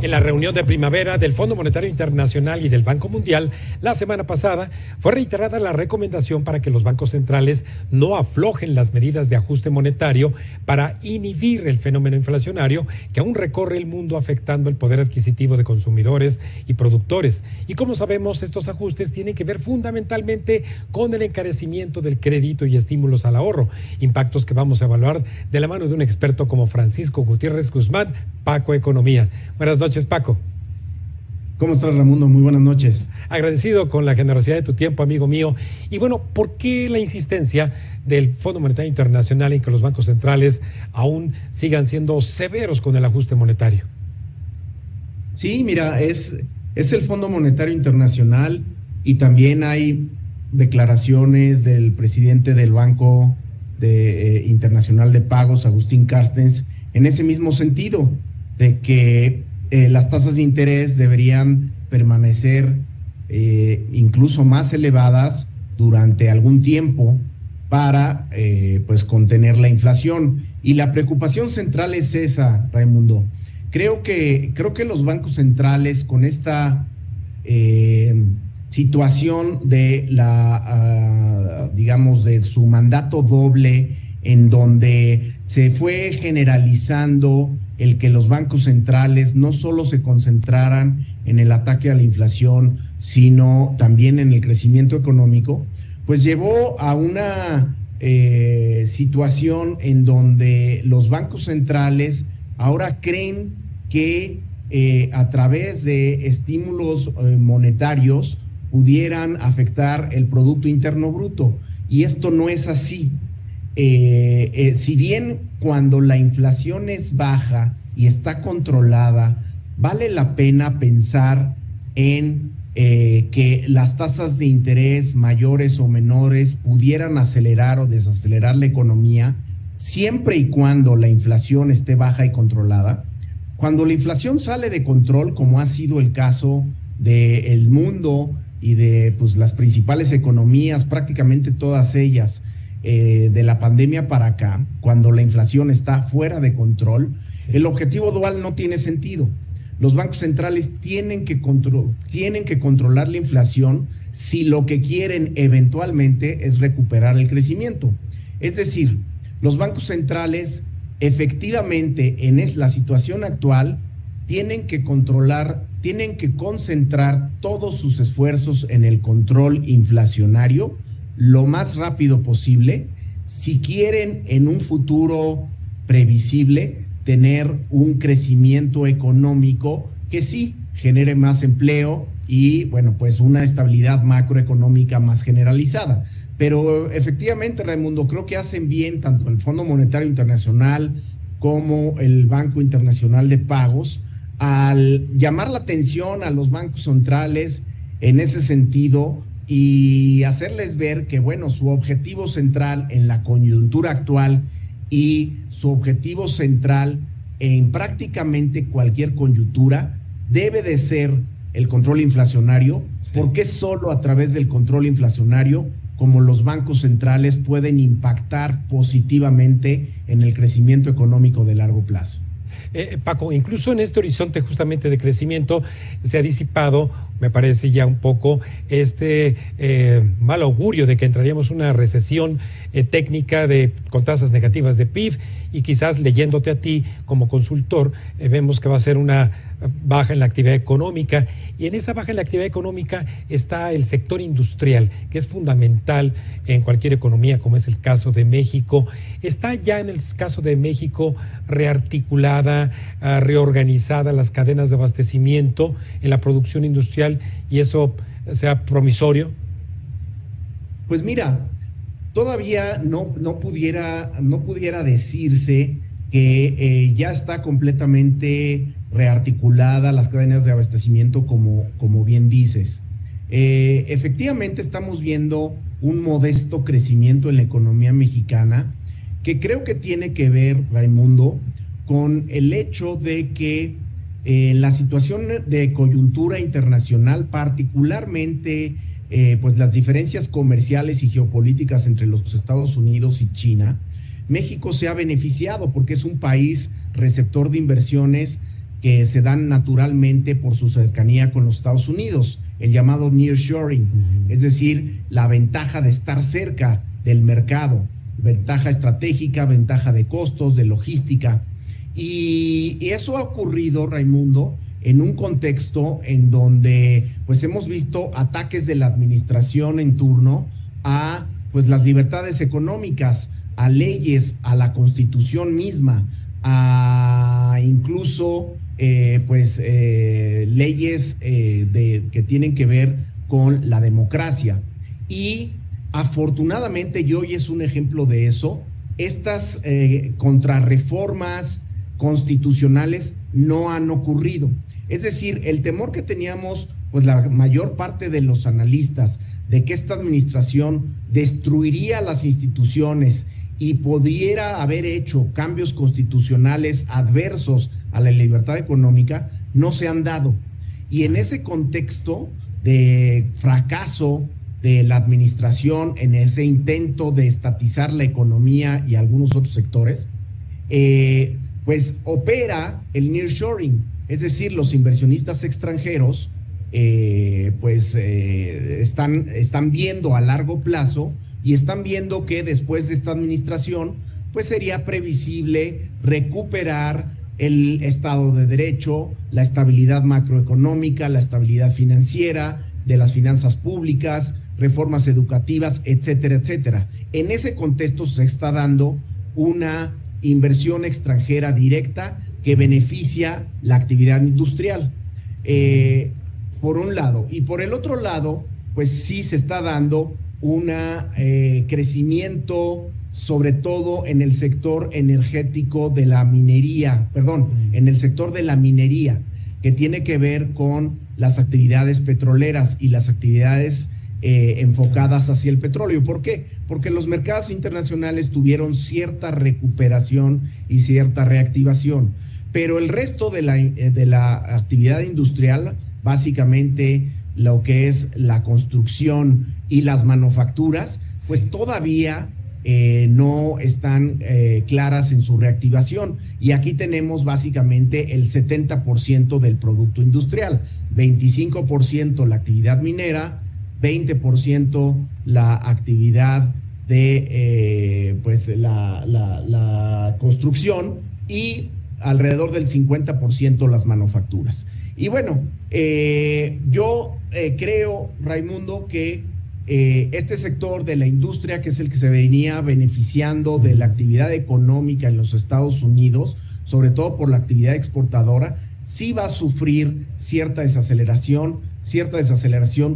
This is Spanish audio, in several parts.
En la reunión de primavera del Fondo Monetario Internacional y del Banco Mundial, la semana pasada, fue reiterada la recomendación para que los bancos centrales no aflojen las medidas de ajuste monetario para inhibir el fenómeno inflacionario que aún recorre el mundo afectando el poder adquisitivo de consumidores y productores. Y como sabemos, estos ajustes tienen que ver fundamentalmente con el encarecimiento del crédito y estímulos al ahorro, impactos que vamos a evaluar de la mano de un experto como Francisco Gutiérrez Guzmán, Paco Economía. Buenas noches, Paco. ¿Cómo estás, Raimundo? Muy buenas noches. Agradecido con la generosidad de tu tiempo, amigo mío. Y bueno, ¿por qué la insistencia del Fondo Monetario Internacional en que los bancos centrales aún sigan siendo severos con el ajuste monetario? Sí, mira, es el Fondo Monetario Internacional y también hay declaraciones del presidente del Banco Internacional de Pagos, Agustín Carstens, en ese mismo sentido, de que las tasas de interés deberían permanecer incluso más elevadas durante algún tiempo para pues contener la inflación. Y la preocupación central es esa, Raimundo. Creo que los bancos centrales, con esta situación de digamos, de su mandato doble, en donde se fue generalizando el que los bancos centrales no solo se concentraran en el ataque a la inflación, sino también en el crecimiento económico, pues llevó a una situación en donde los bancos centrales ahora creen que a través de estímulos monetarios pudieran afectar el Producto Interno Bruto. Y esto no es así. Si bien cuando la inflación es baja y está controlada, vale la pena pensar en que las tasas de interés mayores o menores pudieran acelerar o desacelerar la economía, siempre y cuando la inflación esté baja y controlada. Cuando la inflación sale de control, como ha sido el caso del mundo y de pues, las principales economías, prácticamente todas ellas, de la pandemia para acá, cuando la inflación está fuera de control, el objetivo dual no tiene sentido. Los bancos centrales tienen que controlar la inflación si lo que quieren eventualmente es recuperar el crecimiento. Es decir, los bancos centrales efectivamente en la situación actual tienen que concentrar todos sus esfuerzos en el control inflacionario lo más rápido posible, si quieren en un futuro previsible tener un crecimiento económico que sí genere más empleo y, bueno, pues una estabilidad macroeconómica más generalizada. Pero efectivamente, Raimundo, creo que hacen bien tanto el Fondo Monetario Internacional como el Banco Internacional de Pagos al llamar la atención a los bancos centrales en ese sentido y hacerles ver que, bueno, su objetivo central en la coyuntura actual y su objetivo central en prácticamente cualquier coyuntura debe de ser el control inflacionario, sí, porque es solo a través del control inflacionario como los bancos centrales pueden impactar positivamente en el crecimiento económico de largo plazo. Paco, incluso en este horizonte justamente de crecimiento se ha disipado, me parece ya un poco, mal augurio de que entraríamos en una recesión técnica con tasas negativas de PIB, y quizás leyéndote a ti como consultor, vemos que va a ser una baja en la actividad económica, y en esa baja en la actividad económica está el sector industrial, que es fundamental en cualquier economía, como es el caso de México. ¿Está ya en el caso de México rearticulada, reorganizada las cadenas de abastecimiento en la producción industrial, y eso sea promisorio? Pues mira, todavía no pudiera decirse que ya está completamente rearticulada las cadenas de abastecimiento como bien dices. Efectivamente estamos viendo un modesto crecimiento en la economía mexicana que creo que tiene que ver, Raimundo, con el hecho de que la situación de coyuntura internacional, particularmente pues las diferencias comerciales y geopolíticas entre los Estados Unidos y China, México se ha beneficiado porque es un país receptor de inversiones que se dan naturalmente por su cercanía con los Estados Unidos, el llamado nearshoring, es decir, la ventaja de estar cerca del mercado, ventaja estratégica, ventaja de costos, de logística. Y eso ha ocurrido, Raimundo, en un contexto en donde pues hemos visto ataques de la administración en turno a pues las libertades económicas, a leyes, a la Constitución misma, a incluso leyes que tienen que ver con la democracia. Y afortunadamente, y hoy es un ejemplo de eso, estas contrarreformas constitucionales no han ocurrido. Es decir, el temor que teníamos, pues la mayor parte de los analistas, de que esta administración destruiría las instituciones y pudiera haber hecho cambios constitucionales adversos a la libertad económica, no se han dado. Y en ese contexto de fracaso de la administración, en ese intento de estatizar la economía y algunos otros sectores, pues opera el nearshoring, es decir, los inversionistas extranjeros están viendo a largo plazo y están viendo que después de esta administración, pues sería previsible recuperar el Estado de Derecho, la estabilidad macroeconómica, la estabilidad financiera, de las finanzas públicas, reformas educativas, etcétera, etcétera. En ese contexto se está dando una inversión extranjera directa que beneficia la actividad industrial, por un lado. Y por el otro lado, pues sí se está dando un crecimiento, sobre todo en el sector energético de la minería, en el sector de la minería, que tiene que ver con las actividades petroleras y las actividades enfocadas hacia el petróleo. ¿Por qué? Porque los mercados internacionales tuvieron cierta recuperación y cierta reactivación, pero el resto de la actividad industrial, básicamente lo que es la construcción y las manufacturas, pues todavía no están claras en su reactivación. Y aquí tenemos básicamente el 70% del producto industrial, 25% la actividad minera, 20% la actividad de la construcción y alrededor del 50% las manufacturas. Y bueno, yo creo, Raimundo, que este sector de la industria, que es el que se venía beneficiando de la actividad económica en los Estados Unidos, sobre todo por la actividad exportadora, sí va a sufrir cierta desaceleración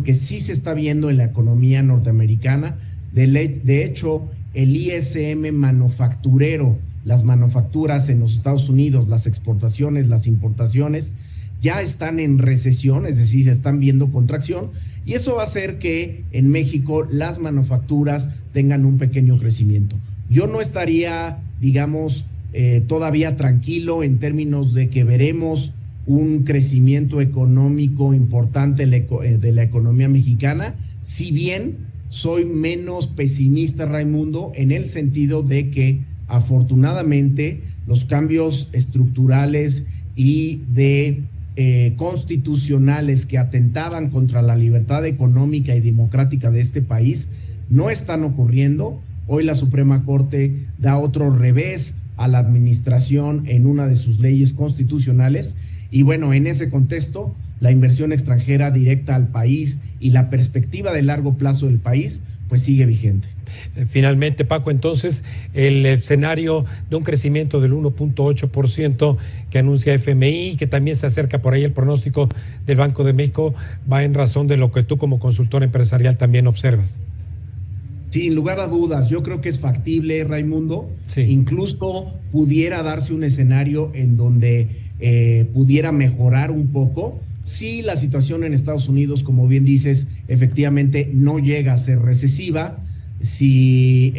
que sí se está viendo en la economía norteamericana. De hecho, el ISM manufacturero, las manufacturas en los Estados Unidos, las exportaciones, las importaciones, ya están en recesión, es decir, están viendo contracción, y eso va a hacer que en México las manufacturas tengan un pequeño crecimiento. Yo no estaría, digamos, todavía tranquilo en términos de que veremos un crecimiento económico importante de la economía mexicana, si bien soy menos pesimista, Raimundo, en el sentido de que afortunadamente los cambios estructurales y constitucionales que atentaban contra la libertad económica y democrática de este país no están ocurriendo. Hoy la Suprema Corte da otro revés a la administración en una de sus leyes constitucionales, y bueno, en ese contexto la inversión extranjera directa al país y la perspectiva de largo plazo del país pues sigue vigente. Finalmente, Paco, entonces el escenario de un crecimiento del 1.8% que anuncia FMI, que también se acerca por ahí el pronóstico del Banco de México, va en razón de lo que tú como consultor empresarial también observas. Sin lugar a dudas, yo creo que es factible, Raimundo. Sí. Incluso pudiera darse un escenario en donde pudiera mejorar un poco si la situación en Estados Unidos, como bien dices, efectivamente no llega a ser recesiva, si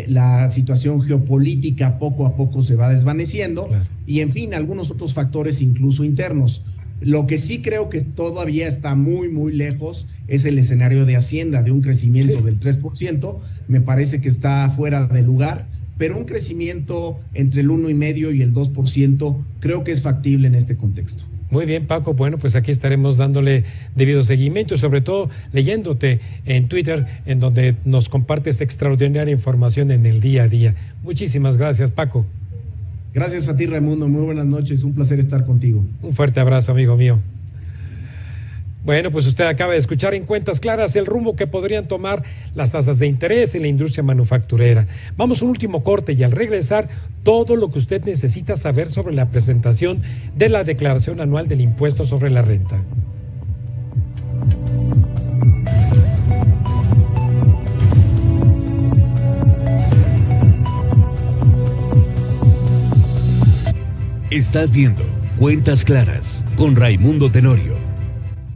la situación geopolítica poco a poco se va desvaneciendo, claro, y en fin, algunos otros factores incluso internos. Lo que sí creo que todavía está muy, muy lejos es el escenario de Hacienda, de un crecimiento del 3%. Me parece que está fuera de lugar, pero un crecimiento entre el 1,5% y el 2% creo que es factible en este contexto. Muy bien, Paco. Bueno, pues aquí estaremos dándole debido seguimiento y sobre todo leyéndote en Twitter, en donde nos compartes extraordinaria información en el día a día. Muchísimas gracias, Paco. Gracias a ti, Raimundo. Muy buenas noches. Un placer estar contigo. Un fuerte abrazo, amigo mío. Bueno, pues usted acaba de escuchar en Cuentas Claras el rumbo que podrían tomar las tasas de interés en la industria manufacturera. Vamos a un último corte y al regresar, todo lo que usted necesita saber sobre la presentación de la declaración anual del impuesto sobre la renta. Estás viendo Cuentas Claras con Raimundo Tenorio.